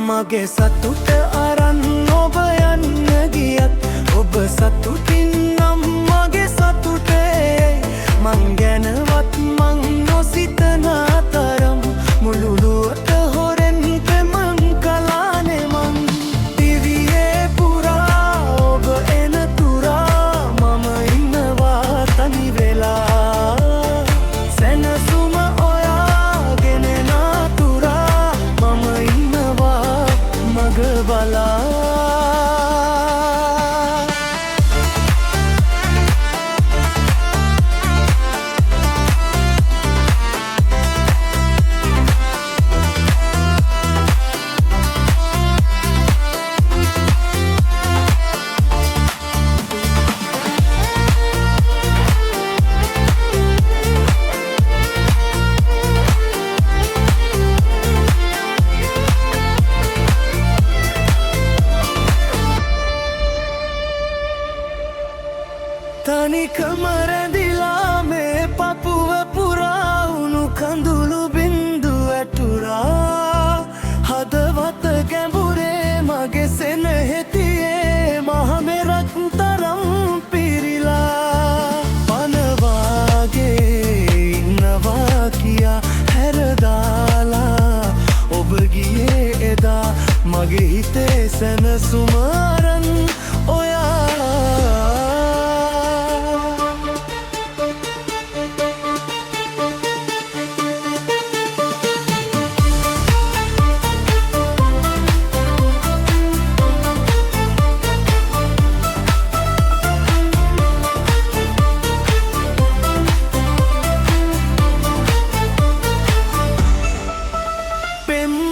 මගේ සතුට අරන් ඔබ යන්න ගියත් ඔබ සතුටින් නම් මගේ සතුටේ මං ගැනවත් මං නොසිතන තරම් මුළුලුවට හොරෙන් පෙමන් කලානේ මං දිවියේ පුරා ඔබ එන තුරා මම ඉන්නවා තනි වෙලා සැනසුම ඔයාගෙන නාතුරා මම ඉන්නවා මග බලා තනිකම රැඳිලා මේ පපුව පුරා උණු කඳුළු බින්දු ඇටුරා හදවත ගැඹුරේ මගේ සෙනෙහෙතියේ මහමෙරක් තරම් පිරිලා පනවාගේ ඉන්නවා කියා හැරදාලා ඔබ ගියේ එදා මගේ හිතේ සැනසුම අරන් ඔයා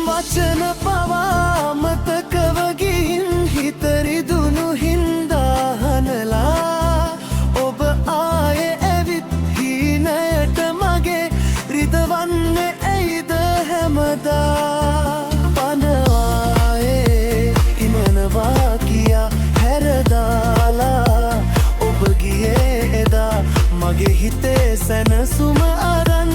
වචන පවා මතකව ගිහින් හිත රිදුණු හින්දාහනලා ඔබ ආයේ ඇවිත් හීනයට මගේ රිදවන්නේ ඇයිද හැමදා පනවායේ හිමනවා කියා හැරදාලා ඔබ ගියේ එදා මගේ හිතේ සැනසුම අරන්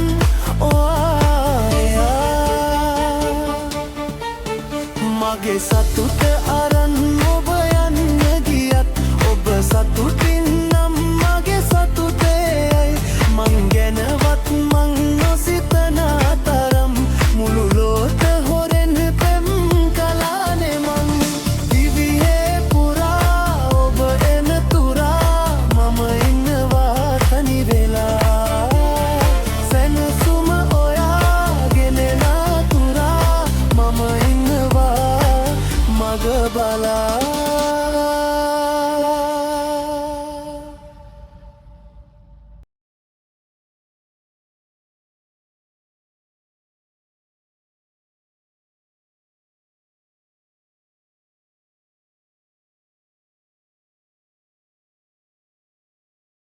මගේ සතුට අරන් ඔබ යන්න ගියත් ඔබ සතුටින් නම් මගේ සතුටේ මං ගැනවත් මං